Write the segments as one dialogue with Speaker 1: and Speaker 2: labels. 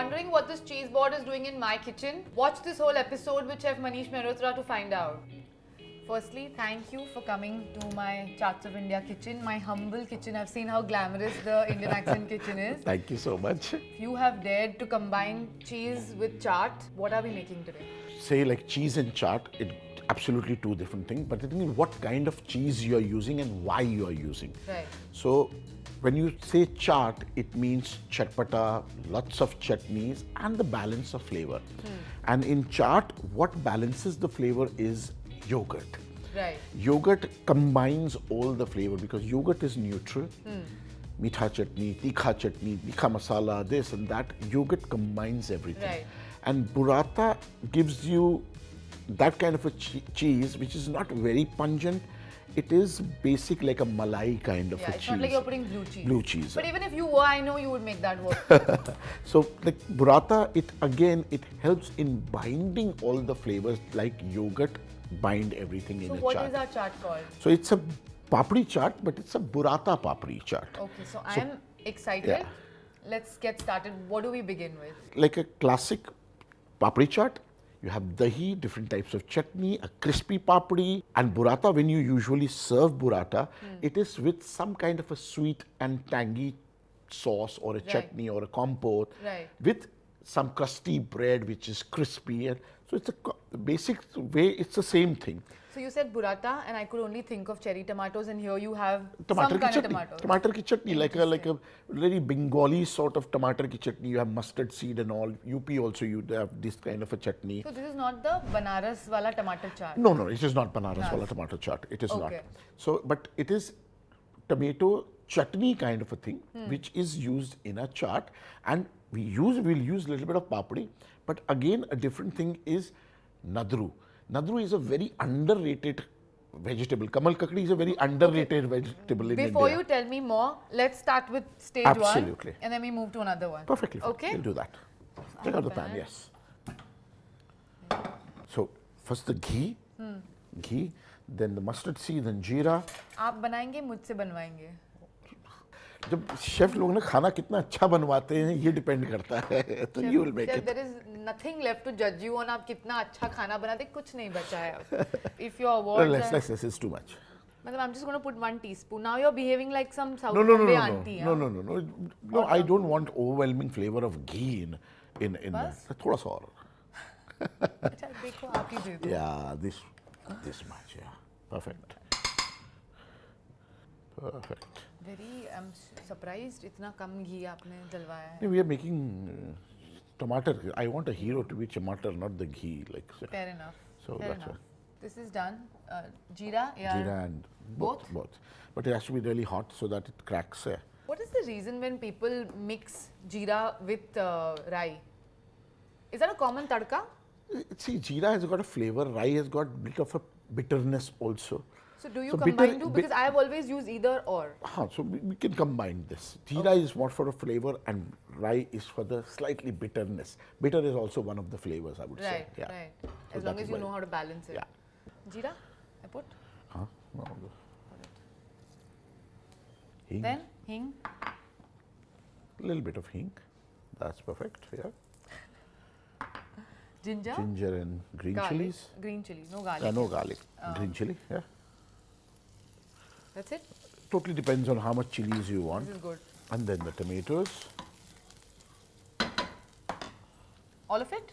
Speaker 1: Wondering what this cheese board is doing in my kitchen? Watch this whole episode with Chef Manish Mehrotra to find out. Firstly, thank you for coming to my Chaats of India kitchen, my humble kitchen. I've seen how glamorous the Indian accent kitchen is.
Speaker 2: Thank you so much.
Speaker 1: You have dared to combine cheese with chaat. What are we making today?
Speaker 2: Say like cheese and chaat, it absolutely two different things. But the thing is what kind of cheese you are using and why you are using.
Speaker 1: Right.
Speaker 2: So when you say chaat, it means chatpata, lots of chutneys and the balance of flavor. And in chaat, what balances the flavor is yogurt.
Speaker 1: Right.
Speaker 2: Yogurt combines all the flavor because yogurt is neutral. Meetha chutney, tikha masala, this and that. Yogurt combines everything.
Speaker 1: Right.
Speaker 2: And burrata gives you that kind of a cheese which is not very pungent. It is basic like a malai kind of a
Speaker 1: It's
Speaker 2: cheese.
Speaker 1: not like you're putting blue cheese.
Speaker 2: Blue cheese.
Speaker 1: But even if you were, I know you would make that work.
Speaker 2: So like burrata, it helps in binding all the flavors like yogurt bind everything in a chaat.
Speaker 1: So what is our chaat called?
Speaker 2: So it's a Papri Chaat, but it's a Burrata Papdi Chaat.
Speaker 1: Okay, so I am excited.
Speaker 2: Yeah.
Speaker 1: Let's get started. What do we begin with?
Speaker 2: Like a classic Papri Chaat, you have dahi, different types of chutney, a crispy papdi, and burrata. When you usually serve burrata, it is with some kind of a sweet and tangy sauce or a chutney or a compote with some crusty bread which is crispy. And so it's a basic way, it's the same thing.
Speaker 1: So you said burrata and I could only think of cherry tomatoes, and here you have
Speaker 2: Tomato
Speaker 1: some kind of
Speaker 2: chutney.
Speaker 1: tomatoes.
Speaker 2: Tomato ki chutney, like a very Bengali sort of tomato ki chutney. You have mustard seed and all. UP also you have this kind of a chutney.
Speaker 1: So this is not the Banaras wala tomato chaat.
Speaker 2: No, it is not Banaras wala tomato chaat. It is not. So, but it is tomato chutney kind of a thing, which is used in a chaat, and we'll use a little bit of papdi. But again, a different thing is nadru. Nadru is a very underrated vegetable. Kamal Kakdi is a very underrated vegetable in India.
Speaker 1: Before you tell me more, let's start with stage
Speaker 2: Absolutely.
Speaker 1: one and then we move to another one.
Speaker 2: Perfectly fine.
Speaker 1: Okay.
Speaker 2: We'll do that. Take out the pan, yes. So, first the ghee, then the mustard seed, then jeera.
Speaker 1: आप बनाएंगे मुझसे बनवाएंगे.
Speaker 2: जब chef लोग ना खाना कितना अच्छा बनवाते हैं ये डिपेंड करता है तो you will make it.
Speaker 1: There is nothing left to judge you on आप कितना अच्छा खाना बनाते, कुछ नहीं बचा है. If your words
Speaker 2: less is too much.
Speaker 1: मतलब I'm just going to put 1 teaspoon. Now you're behaving like some South
Speaker 2: No,
Speaker 1: Bombay auntie.
Speaker 2: No, I don't want overwhelming flavor of ghee in थोड़ा सा और.
Speaker 1: अच्छा देखो आप ही दे दो.
Speaker 2: Yeah, this much, yeah. Perfect.
Speaker 1: Very, I'm surprised इतना कम घी आपने डलवाया है.
Speaker 2: We are making tomato. I want a hero to be tomato, not the ghee. Like
Speaker 1: Fair enough.
Speaker 2: So
Speaker 1: Fair
Speaker 2: that's
Speaker 1: enough.
Speaker 2: why.
Speaker 1: This is done. Jeera, yeah.
Speaker 2: Jeera and both. But it has to be really hot so that it cracks.
Speaker 1: What is the reason when people mix jeera with rai? Is that a common tadka?
Speaker 2: See, jeera has got a flavor. Rai has got a bit of a bitterness also.
Speaker 1: So do you combine two? Because I have always used either or.
Speaker 2: So we can combine this. Jeera is more for a flavor and rai is for the slightly bitterness. Bitter is also one of the flavors, I would say.
Speaker 1: Right, right. As long as you know how to balance it.
Speaker 2: Yeah.
Speaker 1: Jeera, I put.
Speaker 2: No. Hing.
Speaker 1: Then hing.
Speaker 2: A little bit of hing. That's perfect. Yeah.
Speaker 1: Ginger.
Speaker 2: Ginger and green chilies.
Speaker 1: Green chili, no garlic.
Speaker 2: No garlic. Green chili. Yeah.
Speaker 1: That's it?
Speaker 2: Totally depends on how much chilies you want.
Speaker 1: This is good.
Speaker 2: And then the tomatoes.
Speaker 1: All of it?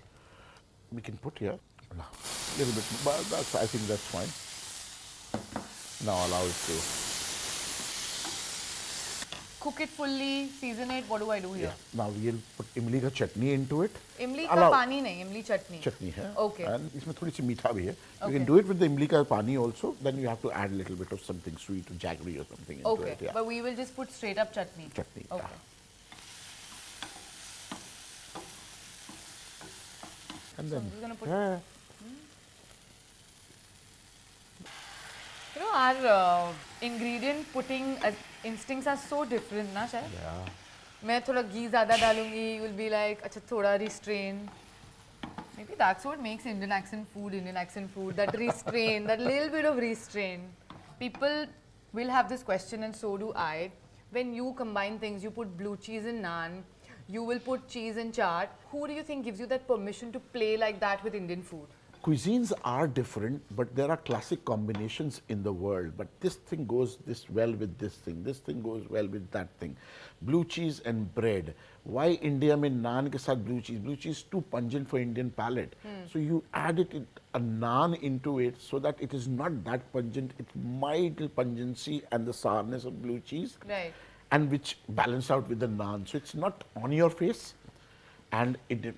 Speaker 2: We can put here. A little bit, but I think that's fine. Now allow it to
Speaker 1: cook it fully, season it. What do I do here?
Speaker 2: Now we'll put imli ka chutney into it.
Speaker 1: Imli ka pani nahi, imli chutney.
Speaker 2: Chutney hai.
Speaker 1: Okay.
Speaker 2: And इसमें थोड़ी सी मीठा भी है. You can do it with the imli ka pani also. Then you have to add a little bit of something sweet, or jaggery or something into it.
Speaker 1: Okay. But we will just put straight up chutney.
Speaker 2: Chutney.
Speaker 1: Okay.
Speaker 2: And
Speaker 1: So
Speaker 2: then
Speaker 1: I'm just gonna put. You know, our ingredient putting instincts are so different, na शायद?
Speaker 2: Yeah.
Speaker 1: मैं थोड़ा घी ज़्यादा डालूंगी, you will be like, अच्छा थोड़ा restrain. Maybe that's what makes Indian accent food, that restrain, that little bit of restrain. People will have this question and so do I. When you combine things, you put blue cheese in naan, You will put cheese in chaat. Who do you think gives you that permission to play like that with Indian food?
Speaker 2: Cuisines are different, but there are classic combinations in the world. But this thing goes this well with this thing goes well with that thing. Blue cheese and bread. Why India mein naan ke sath blue cheese? Blue cheese is too pungent for Indian palate. So you add a naan into it so that it is not that pungent. It's mild pungency and the sourness of blue cheese.
Speaker 1: Right.
Speaker 2: And which balance out with the naan. So it's not on your face. And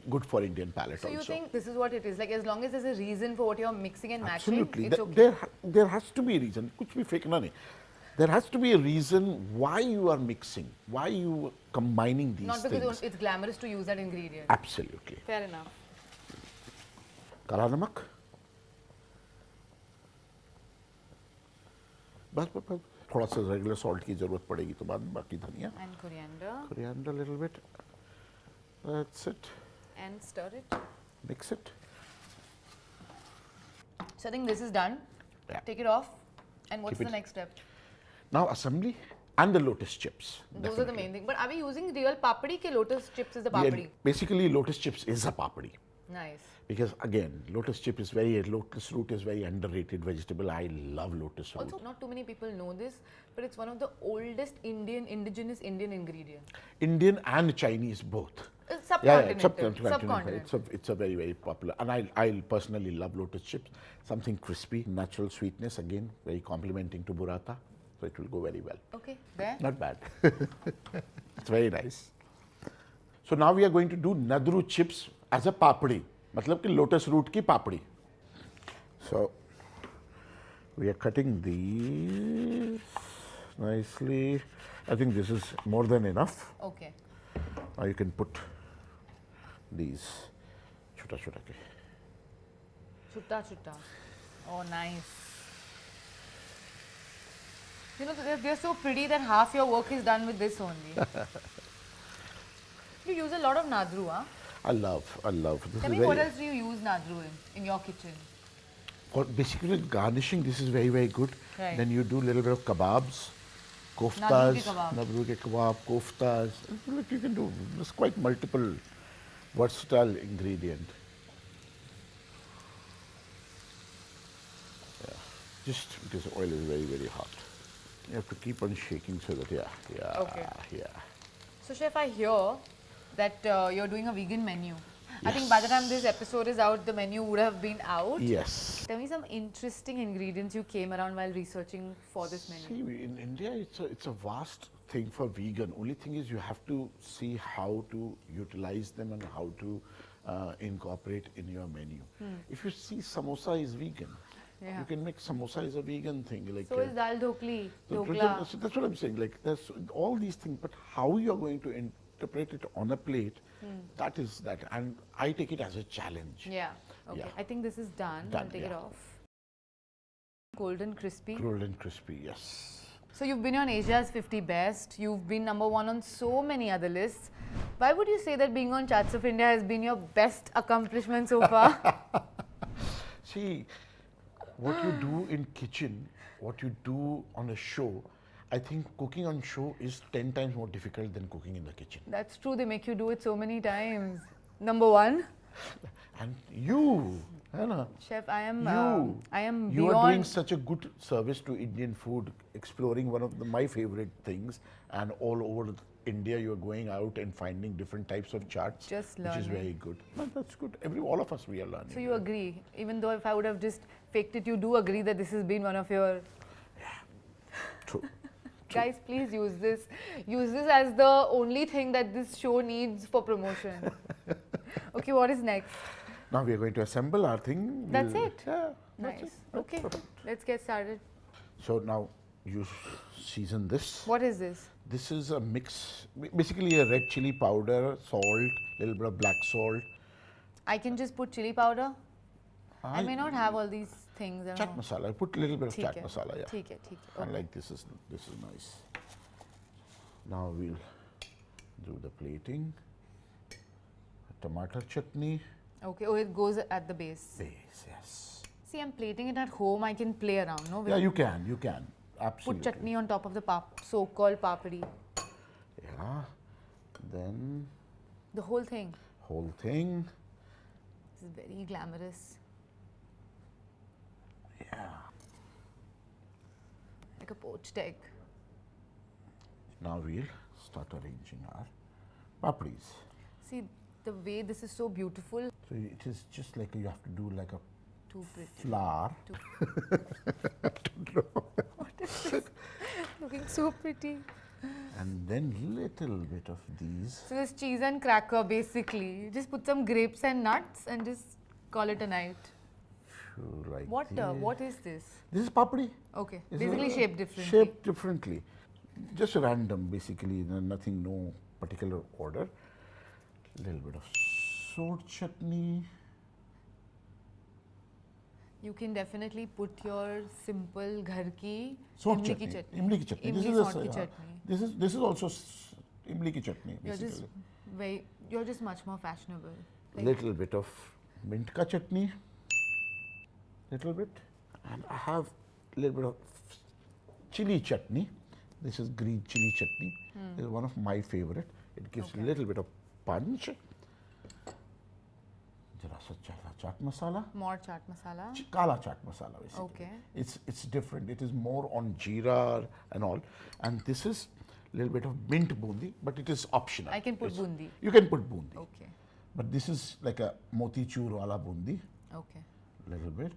Speaker 2: good for Indian palate
Speaker 1: so
Speaker 2: also.
Speaker 1: So you think this is what it is? Like as long as there's a reason for what you're mixing and matching,
Speaker 2: Absolutely.
Speaker 1: it's okay?
Speaker 2: There has to be a reason. Kuch bhi fake na nahi. There has to be a reason why you are mixing, why you are combining these
Speaker 1: Not
Speaker 2: things.
Speaker 1: Not because it's glamorous to use that ingredient.
Speaker 2: Absolutely.
Speaker 1: Fair enough.
Speaker 2: Kala namak. बस थोड़ा सा regular salt की जरूरत पड़ेगी तो बाद बाकी धनिया.
Speaker 1: And coriander.
Speaker 2: Coriander a little bit. That's it.
Speaker 1: And stir it.
Speaker 2: Mix it.
Speaker 1: So I think this is done.
Speaker 2: Yeah.
Speaker 1: Take it off. And what's
Speaker 2: Keep
Speaker 1: the
Speaker 2: it.
Speaker 1: next step?
Speaker 2: Now assembly and the lotus chips.
Speaker 1: Those are the main thing. But are we using real papdi ke lotus chips is the papdi?
Speaker 2: Basically, lotus chips is a papdi.
Speaker 1: Nice.
Speaker 2: Because again, lotus root is very underrated vegetable. I love lotus root.
Speaker 1: Also, not too many people know this, but it's one of the oldest indigenous Indian ingredient.
Speaker 2: Indian and Chinese both.
Speaker 1: Subcontinental.
Speaker 2: It's a very, very popular. And I personally love lotus chips. Something crispy, natural sweetness, again, very complementing to burrata. So it will go very well.
Speaker 1: Okay, there.
Speaker 2: Not bad. It's very nice. So now we are going to do nadru chips as a papdi. मतलब कि lotus root की papdi. So we are cutting these nicely. I think this is more than enough.
Speaker 1: Okay.
Speaker 2: Now you can put these chota chota ke.
Speaker 1: Chutta chutta. Oh, nice. You know, they're so pretty that half your work is done with this only. You use a lot of nadru, huh?
Speaker 2: I love. This
Speaker 1: Tell
Speaker 2: is
Speaker 1: me, what else do you use nadru in your kitchen?
Speaker 2: For basically garnishing, this is very, very good.
Speaker 1: Right.
Speaker 2: Then you do a little bit of kebabs, koftas, nadru ke kebab, koftas. Look, you can do, there's quite multiple versatile ingredient. Yeah. Just because the oil is very, very hot. You have to keep on shaking so that, yeah.
Speaker 1: So, Chef, I hear that you're doing a vegan menu. I think by the time this episode is out, the menu would have been out.
Speaker 2: Yes.
Speaker 1: Tell me some interesting ingredients you came around while researching for this menu.
Speaker 2: See, in India, it's a vast thing for vegan. Only thing is you have to see how to utilize them and how to incorporate in your menu. If you see samosa is vegan, you can make samosa is a vegan thing. Like
Speaker 1: so is dal dhokli,
Speaker 2: dhokla. So that's what I'm saying. Like there's all these things, but how you're going to interpret it on a plate, that is that. And I take it as a challenge.
Speaker 1: Yeah. Okay.
Speaker 2: Yeah.
Speaker 1: I think this is done. I'll take it off. Golden crispy.
Speaker 2: Golden crispy, yes.
Speaker 1: So you've been on Asia's 50 Best. You've been #1 on so many other lists. Why would you say that being on Chaats of India has been your best accomplishment so far?
Speaker 2: See, what you do in kitchen, what you do on a show, I think cooking on show is 10 times more difficult than cooking in the kitchen.
Speaker 1: That's true. They make you do it so many times. #1.
Speaker 2: And you, Anna,
Speaker 1: Chef, I am
Speaker 2: you
Speaker 1: beyond.
Speaker 2: are doing such a good service to Indian food, exploring one of my favorite things, and all over India you are going out and finding different types of charts,
Speaker 1: Just
Speaker 2: which is
Speaker 1: learning.
Speaker 2: very good. But that's good. All of us, we are learning.
Speaker 1: So you agree, even though if I would have just faked it, you do agree that this has been one of your...
Speaker 2: True.
Speaker 1: Guys, please use this. Use this as the only thing that this show needs for promotion. Okay, what is next?
Speaker 2: Now we are going to assemble our thing.
Speaker 1: That's it?
Speaker 2: Yeah. That's
Speaker 1: Nice.
Speaker 2: it.
Speaker 1: Okay,
Speaker 2: Perfect.
Speaker 1: let's get started.
Speaker 2: So now you season this.
Speaker 1: What is this?
Speaker 2: This is a mix, basically a red chili powder, salt, little bit of black salt.
Speaker 1: I can just put chili powder? I may not have all these things. I don't
Speaker 2: Chaat
Speaker 1: know.
Speaker 2: masala. Put a little bit of
Speaker 1: ठीक
Speaker 2: chaat
Speaker 1: है,
Speaker 2: masala, yeah.
Speaker 1: ठीक है, ठीक है.
Speaker 2: And
Speaker 1: Okay.
Speaker 2: like this is nice. Now we'll do the plating. Tomato chutney.
Speaker 1: Okay, oh, it goes at the base.
Speaker 2: Base, yes.
Speaker 1: See, I'm plating it at home. I can play around, no?
Speaker 2: Yeah, you can. Absolutely.
Speaker 1: Put chutney on top of the so-called papdi.
Speaker 2: Yeah. Then
Speaker 1: The whole thing.
Speaker 2: Whole thing.
Speaker 1: This is very glamorous.
Speaker 2: Yeah.
Speaker 1: Like a poached egg.
Speaker 2: Now we'll start arranging our papris.
Speaker 1: See, the way this is so beautiful.
Speaker 2: So it is just like you have to do like a
Speaker 1: Too pretty.
Speaker 2: flower.
Speaker 1: Looking so pretty.
Speaker 2: And then little bit of these.
Speaker 1: So this cheese and cracker basically. Just put some grapes and nuts and just call it a night.
Speaker 2: Like
Speaker 1: What is this?
Speaker 2: This is papri.
Speaker 1: Okay.
Speaker 2: It's
Speaker 1: Basically shaped differently.
Speaker 2: Shaped differently. Just random, basically. Nothing, no particular order. Little bit of sour chutney.
Speaker 1: You can definitely put your simple ghar ki
Speaker 2: Sour
Speaker 1: imli ki
Speaker 2: chutney.
Speaker 1: chutney.
Speaker 2: Imli ki chutney.
Speaker 1: Imli
Speaker 2: This is
Speaker 1: sort ki
Speaker 2: a,
Speaker 1: chutney.
Speaker 2: this is also imli ki chutney.
Speaker 1: You're just much more fashionable.
Speaker 2: Little bit of mint ka chutney. Little bit. And I have a little bit of chili chutney. This is green chili chutney. This is one of my favorite. It gives a little bit of punch. Jara sa chaat masala.
Speaker 1: More chaat masala.
Speaker 2: Kala chaat masala basically.
Speaker 1: Okay.
Speaker 2: It's different. It is more on jeera and all. And this is a little bit of mint bundi, but it is optional.
Speaker 1: I can put bundi.
Speaker 2: You can put bundi.
Speaker 1: Okay.
Speaker 2: But this is like a motichur wala bundi.
Speaker 1: Okay.
Speaker 2: Little bit.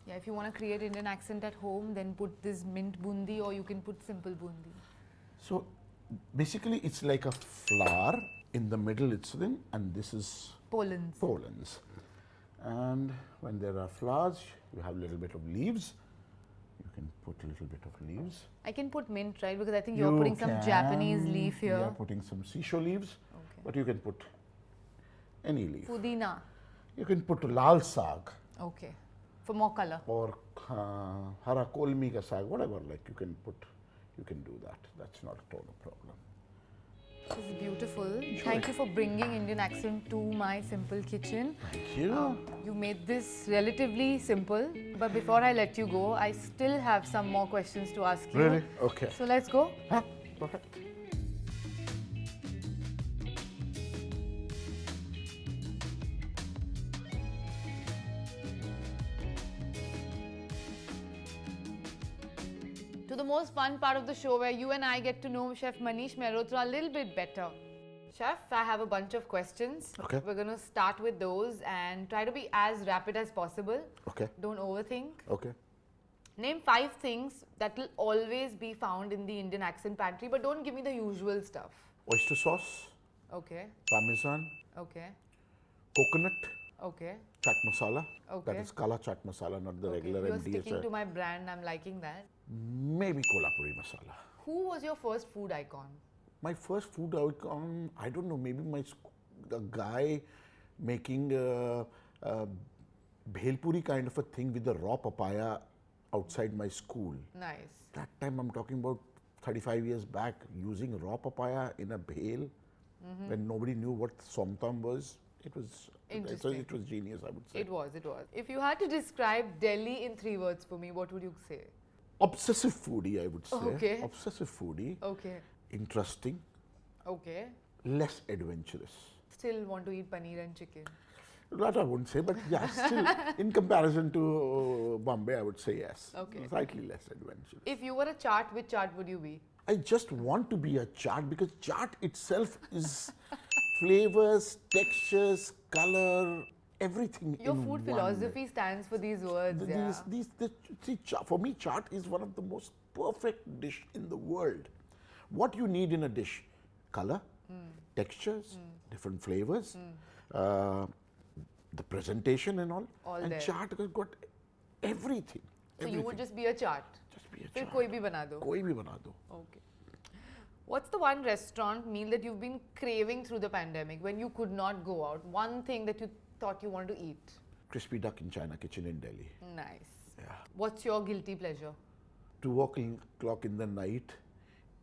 Speaker 1: Yeah, if you want to create Indian accent at home, then put this mint bundi or you can put simple bundi.
Speaker 2: So basically it's like a flower. In the middle it's thin and this is Poland's. And when there are flowers, you have a little bit of leaves. You can put a little bit of leaves.
Speaker 1: I can put mint, right? Because I think you're putting some Japanese leaf here.
Speaker 2: We are putting some sisho leaves, but you can put any leaf.
Speaker 1: Pudina.
Speaker 2: You can put lal saag.
Speaker 1: Okay. For more color.
Speaker 2: Or hara kolmi ka saag, whatever, like you can do that. That's not at all a problem.
Speaker 1: This is beautiful. Thank you for bringing Indian accent to my simple kitchen.
Speaker 2: Thank you.
Speaker 1: You made this relatively simple, but before I let you go, I still have some more questions to ask you.
Speaker 2: Really? Okay.
Speaker 1: So let's go.
Speaker 2: Perfect.
Speaker 1: To the most fun part of the show where you and I get to know Chef Manish Mehrotra a little bit better. Chef, I have a bunch of questions.
Speaker 2: Okay.
Speaker 1: We're going to start with those and try to be as rapid as possible.
Speaker 2: Okay.
Speaker 1: Don't overthink.
Speaker 2: Okay.
Speaker 1: Name 5 things that will always be found in the Indian accent pantry, but don't give me the usual stuff.
Speaker 2: Oyster sauce,
Speaker 1: Okay.
Speaker 2: parmesan,
Speaker 1: Okay.
Speaker 2: coconut,
Speaker 1: Okay.
Speaker 2: chaat masala.
Speaker 1: Okay.
Speaker 2: That is kala chaat masala, not the regular
Speaker 1: You're
Speaker 2: MDH.
Speaker 1: sticking to my brand. I'm liking that.
Speaker 2: Maybe kolhapuri masala.
Speaker 1: Who was your first food icon?
Speaker 2: My first food outcome, I don't know, maybe the guy making bhelpuri kind of a thing with the raw papaya outside my school.
Speaker 1: Nice.
Speaker 2: That time I'm talking about 35 years back, using raw papaya in a bhel when nobody knew what somtam was. It was
Speaker 1: Interesting.
Speaker 2: It was genius, I would say.
Speaker 1: It was. If you had to describe Delhi in 3 words for me, what would you say?
Speaker 2: Obsessive foodie, I would say.
Speaker 1: Okay.
Speaker 2: Obsessive foodie.
Speaker 1: Okay.
Speaker 2: Interesting.
Speaker 1: Okay.
Speaker 2: Less adventurous.
Speaker 1: Still want to eat paneer and chicken.
Speaker 2: That I wouldn't say, but yeah, still in comparison to Bombay, I would say yes.
Speaker 1: Okay.
Speaker 2: Slightly less adventurous.
Speaker 1: If you were a chaat, which chaat would you be?
Speaker 2: I just want to be a chaat because chaat itself is flavors, textures, color, everything
Speaker 1: Your
Speaker 2: in
Speaker 1: food
Speaker 2: one.
Speaker 1: philosophy stands for these words.
Speaker 2: For me, chaat is one of the most perfect dish in the world. What you need in a dish? Color, textures, different flavors, the presentation and all. And
Speaker 1: there.
Speaker 2: chaat has got everything.
Speaker 1: So you would just be a chaat.
Speaker 2: Just be a
Speaker 1: Fir
Speaker 2: chaat.
Speaker 1: koi bhi bana do.
Speaker 2: Koi bhi bana do.
Speaker 1: Okay. What's the one restaurant meal that you've been craving through the pandemic when you could not go out? One thing that you thought you wanted to eat?
Speaker 2: Crispy duck in China Kitchen in Delhi.
Speaker 1: Nice.
Speaker 2: Yeah.
Speaker 1: What's your guilty pleasure?
Speaker 2: 2 o'clock in the night,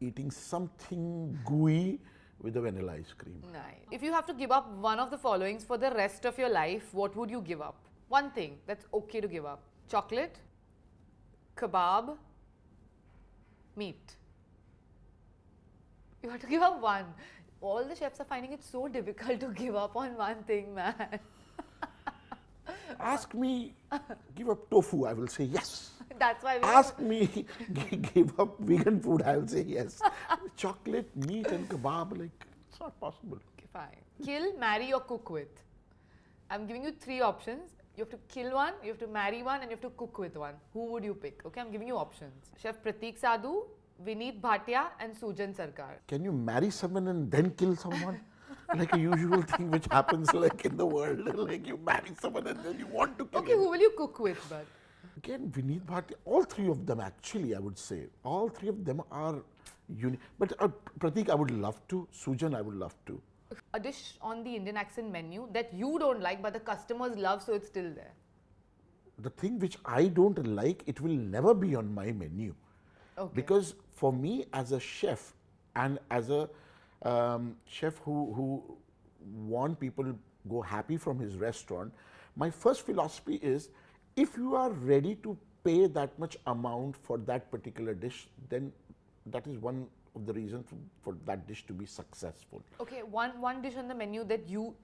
Speaker 2: eating something gooey with a vanilla ice cream.
Speaker 1: Nice. If you have to give up one of the followings for the rest of your life, what would you give up? One thing that's okay to give up. Chocolate, kebab, meat. You have to give up one. all the chefs are finding it so difficult to give up on one thing, man.
Speaker 2: Ask me, give up tofu, I will say yes.
Speaker 1: That's why we
Speaker 2: Ask me, give up vegan food, I will say yes. Chocolate, meat, and kebab, like, it's not possible.
Speaker 1: Okay, fine. Kill, marry, or cook with. I'm giving you 3 options. You have to kill one, you have to marry one, and you have to cook with one. Who would you pick? Okay, I'm giving you options. Chef Pratik Sadhu, Vineet Bhatia, and Sujan Sarkar.
Speaker 2: Can you marry someone and then kill someone? Like a usual thing which happens like in the world. Like you marry someone and then you want to kill
Speaker 1: Okay,
Speaker 2: him.
Speaker 1: who will you cook with, but?
Speaker 2: Again, Vineet Bhatia, all 3 of them actually, I would say. All 3 of them are unique. But Pratik, I would love to. Sujan, I would love to.
Speaker 1: A dish on the Indian accent menu that you don't like but the customers love, so it's still there.
Speaker 2: The thing which I don't like, it will never be on my menu.
Speaker 1: Okay.
Speaker 2: Because for me as a chef and as a chef who want people to go happy from his restaurant, my first philosophy is if you are ready to pay that much amount for that particular dish, then that is one of the reasons for that dish to be successful.
Speaker 1: Okay, one dish on the menu that you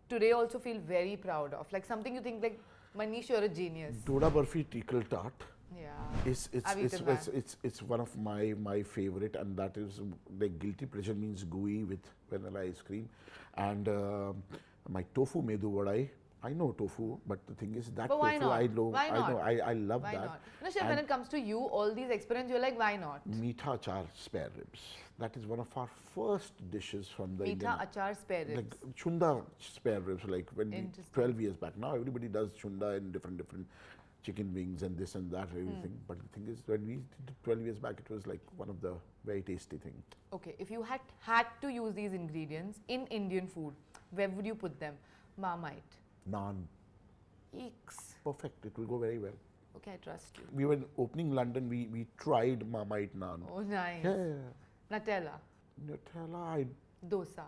Speaker 1: today also feel very proud of, like something you think like, Manish, you're a genius.
Speaker 2: Doda Barfi Tikal Tart.
Speaker 1: Yeah.
Speaker 2: It's one of my favorite, and that is like guilty pleasure means gooey with vanilla ice cream, and my tofu medu vadai. I know tofu, but the thing is that
Speaker 1: but why
Speaker 2: tofu
Speaker 1: not?
Speaker 2: I know.
Speaker 1: Why not?
Speaker 2: I know. I love
Speaker 1: Why
Speaker 2: that.
Speaker 1: not? No, chef, when it comes to you, all these experiments, you're like, why not?
Speaker 2: Meetha achar spare ribs. That is one of our first dishes from the
Speaker 1: Meetha
Speaker 2: Indian.
Speaker 1: achar spare ribs.
Speaker 2: Like chunda spare ribs, like when we,
Speaker 1: Interesting.
Speaker 2: 12 years back. Now everybody does chunda in different chicken wings and this and that, everything. But the thing is, when we did it 12 years back, it was like one of the very tasty things.
Speaker 1: Okay, if you had to use these ingredients in Indian food, where would you put them? Marmite.
Speaker 2: Naan.
Speaker 1: Eeks.
Speaker 2: Perfect. It will go very well.
Speaker 1: Okay, I trust you.
Speaker 2: We were opening London, we tried Marmite naan.
Speaker 1: Oh, nice.
Speaker 2: Yeah.
Speaker 1: Nutella.
Speaker 2: Nutella,
Speaker 1: Dosa.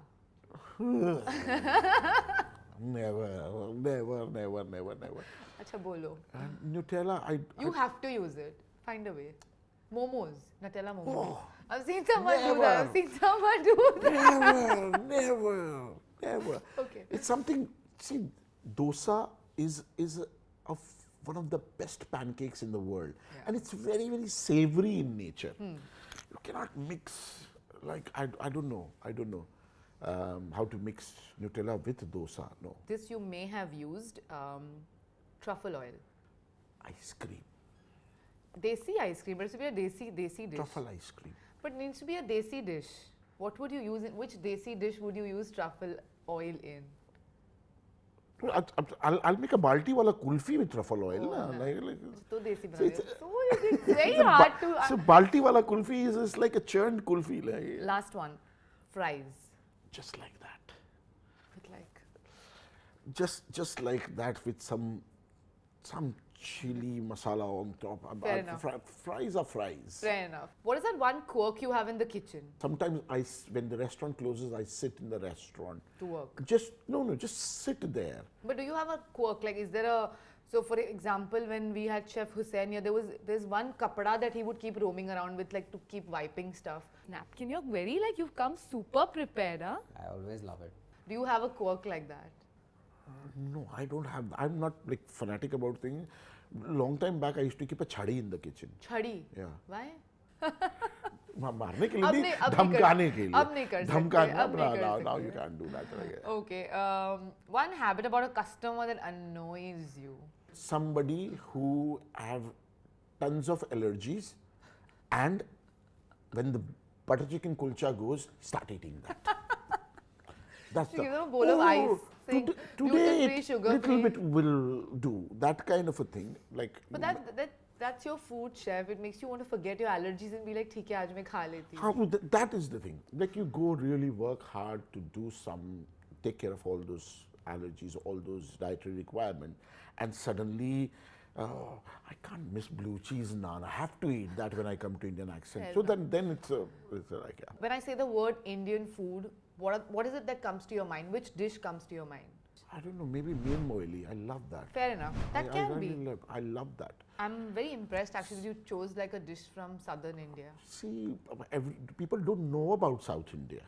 Speaker 2: never.
Speaker 1: Acha bolo.
Speaker 2: Nutella,
Speaker 1: You have to use it. Find a way. Momos. Nutella momos.
Speaker 2: Oh,
Speaker 1: I've seen someone do
Speaker 2: never.
Speaker 1: that. I've seen someone do that.
Speaker 2: never.
Speaker 1: Okay.
Speaker 2: It's something, see, dosa is one of the best pancakes in the world.
Speaker 1: Yeah.
Speaker 2: And it's very, very savory in nature. You cannot mix, like, I don't know how to mix Nutella with dosa, no.
Speaker 1: This you may have used truffle oil.
Speaker 2: Ice cream,
Speaker 1: Desi ice cream, but it should be a desi dish.
Speaker 2: truffle ice cream.
Speaker 1: But it needs to be a desi dish. What would you use in, which desi dish would you use truffle oil in?
Speaker 2: I'll make a balti wala kulfi with truffle oil.
Speaker 1: Oh,
Speaker 2: na,
Speaker 1: nice.
Speaker 2: like,
Speaker 1: So desi bana
Speaker 2: it's-
Speaker 1: rahe ho. So it's very hard to...
Speaker 2: so balti wala kulfi is like a churned kulfi. Like,
Speaker 1: Last one, fries.
Speaker 2: just like that.
Speaker 1: With like...
Speaker 2: Just like that with some chili masala on top.
Speaker 1: Fair enough.
Speaker 2: Fries are fries.
Speaker 1: Fair enough. What is that one quirk you have in the kitchen
Speaker 2: Sometimes when the restaurant closes, I sit in the restaurant.
Speaker 1: to work?
Speaker 2: Just sit there.
Speaker 1: But do you have a quirk? Like, is there a... So, for example, when we had Chef Hussain here, there's one kapada that he would keep roaming around with, like, to keep wiping stuff. Napkin, you're very, like, you've come super prepared, huh?
Speaker 3: I always love it.
Speaker 1: Do you have a quirk like that?
Speaker 2: No, I don't have. I'm not like fanatic about things. Long time back, I used to keep a chhadi in the kitchen.
Speaker 1: Chhadi?
Speaker 2: Yeah.
Speaker 1: Why?
Speaker 2: मारने के लिए
Speaker 1: अब
Speaker 2: नहीं,
Speaker 1: नहीं- अब नहीं
Speaker 2: धमकाने
Speaker 1: कर-
Speaker 2: के लिए.
Speaker 1: अब नहीं कर सकते,
Speaker 2: धमकाने,
Speaker 1: अब नहीं कर
Speaker 2: now
Speaker 1: सकते.
Speaker 2: you can't do that. Right?
Speaker 1: Okay. One habit about a customer that annoys you.
Speaker 2: Somebody who have tons of allergies, and when the butter chicken kulcha goes, start eating that. That's
Speaker 1: You give them a bowl of ice, saying gluten-free,
Speaker 2: today
Speaker 1: sugar-free.
Speaker 2: little bit will do that kind of a thing. Like,
Speaker 1: But that's your food, chef. It makes you want to forget your allergies and be like, ठीक है, आज मैं खा लेती हूँ.
Speaker 2: how that is the thing. Like you go really work hard to do take care of all those allergies, all those dietary requirements, and suddenly, I can't miss blue cheese naan. I have to eat that when I come to Indian accent.
Speaker 1: Fair
Speaker 2: So then it's like, yeah.
Speaker 1: When I say the word Indian food, what is it that comes to your mind? Which dish comes to your mind?
Speaker 2: I don't know, maybe meen moili. I love that.
Speaker 1: Fair enough. That
Speaker 2: I
Speaker 1: can
Speaker 2: really
Speaker 1: be.
Speaker 2: I love that.
Speaker 1: I'm very impressed actually you chose like a dish from southern India.
Speaker 2: See, people don't know about South India.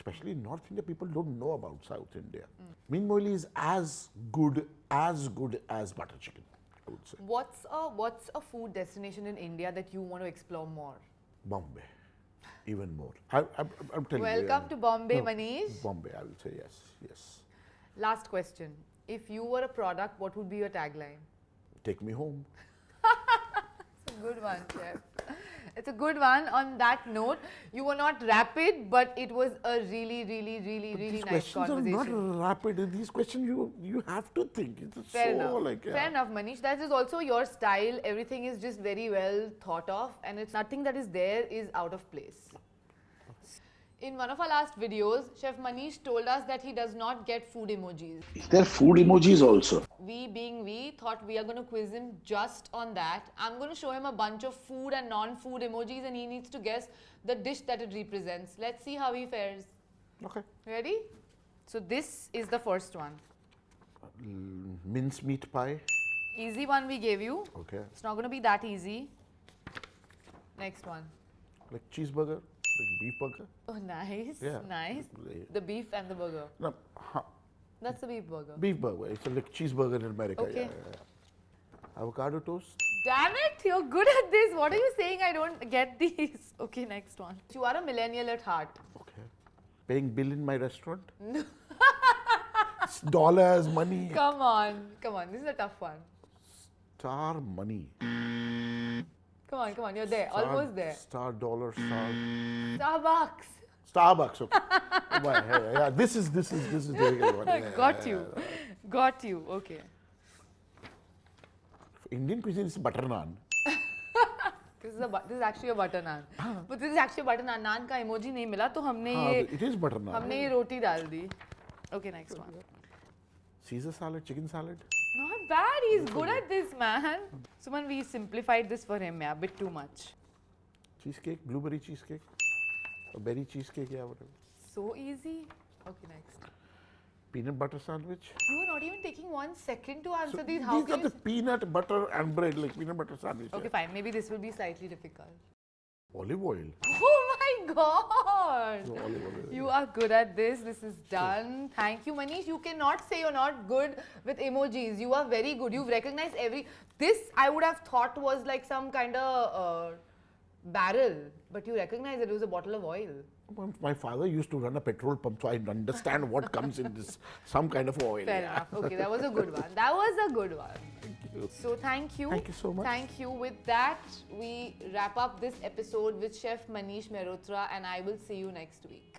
Speaker 2: especially in North India, people don't know about South India. Mean moili is as good as butter chicken, I would say.
Speaker 1: What's a food destination in India that you want to explore more?
Speaker 2: Bombay, even more. I'm telling you.
Speaker 1: Welcome to Bombay, Manish.
Speaker 2: Bombay, I will say yes.
Speaker 1: Last question. If you were a product, what would be your tagline?
Speaker 2: Take me home.
Speaker 1: It's a good one, chef. It's a good one. On that note, you were not rapid, but it was a really
Speaker 2: These
Speaker 1: nice
Speaker 2: questions
Speaker 1: conversation.
Speaker 2: are not rapid. These questions you have to think. It's
Speaker 1: Fair
Speaker 2: so
Speaker 1: enough.
Speaker 2: like
Speaker 1: Fair enough, Manish. That is also your style. Everything is just very well thought of, and it's nothing that is there is out of place. In one of our last videos, Chef Manish told us that he does not get food emojis.
Speaker 3: There are food emojis also.
Speaker 1: We being we thought we are going to quiz him just on that. I'm going to show him a bunch of food and non-food emojis and he needs to guess the dish that it represents. Let's see how he fares.
Speaker 2: Okay.
Speaker 1: Ready? So this is the first one.
Speaker 2: Mincemeat pie.
Speaker 1: Easy one we gave you.
Speaker 2: Okay.
Speaker 1: It's not going to be that easy. Next one.
Speaker 2: Like cheeseburger, like beef burger.
Speaker 1: Oh, nice.
Speaker 2: Yeah.
Speaker 1: Nice. The beef and the burger.
Speaker 2: No,
Speaker 1: That's the beef burger.
Speaker 2: beef burger. It's like cheeseburger in America.
Speaker 1: Okay.
Speaker 2: Yeah. Avocado toast.
Speaker 1: Damn it, you're good at this. What are you saying? I don't get these. Okay, next one. You are a millennial at heart.
Speaker 2: Okay. Paying bill in my restaurant. No. Dollars, money.
Speaker 1: Come on. This is a tough one.
Speaker 2: Star money.
Speaker 1: Come on. You're there. Almost there.
Speaker 2: Star dollar star.
Speaker 1: Starbucks.
Speaker 2: Starbucks. Okay. Yeah. This is difficult one. Yeah,
Speaker 1: Got you. Got you. Okay.
Speaker 2: Indian cuisine is butter naan.
Speaker 1: This is actually a butter naan. But this is actually a butter naan. Naan का emoji नहीं मिला तो हमने ये
Speaker 2: It is butter naan.
Speaker 1: हमने ये रोटी डाल दी. Okay, next one.
Speaker 2: Caesar salad, chicken salad.
Speaker 1: Not bad. He's good at this, man. Suman, we simplified this for him, yeah, a bit too much.
Speaker 2: Cheesecake, blueberry cheesecake, or berry cheesecake, yeah, whatever.
Speaker 1: So easy. Okay, next.
Speaker 2: Peanut butter sandwich.
Speaker 1: You are not even taking 1 second to answer
Speaker 2: So
Speaker 1: these. How
Speaker 2: these
Speaker 1: can
Speaker 2: are
Speaker 1: you?
Speaker 2: the peanut butter and bread, like peanut butter sandwich.
Speaker 1: Okay, fine. Maybe this will be slightly difficult.
Speaker 2: Olive oil.
Speaker 1: Oh my God!
Speaker 2: No, olive oil.
Speaker 1: You are good at this. This is done. Thank you, Manish. You cannot say you're not good with emojis. You are very good. You've recognized every. This I would have thought was like some kind of barrel, but you recognize it was a bottle of oil.
Speaker 2: My father used to run a petrol pump, so I understand what comes in this, some kind of oil.
Speaker 1: Fair
Speaker 2: yeah.
Speaker 1: enough. Okay, that was a good one. That was a good one.
Speaker 2: Thank you.
Speaker 1: So thank you.
Speaker 2: Thank you so much.
Speaker 1: Thank you. With that, we wrap up this episode with Chef Manish Mehrotra, and I will see you next week.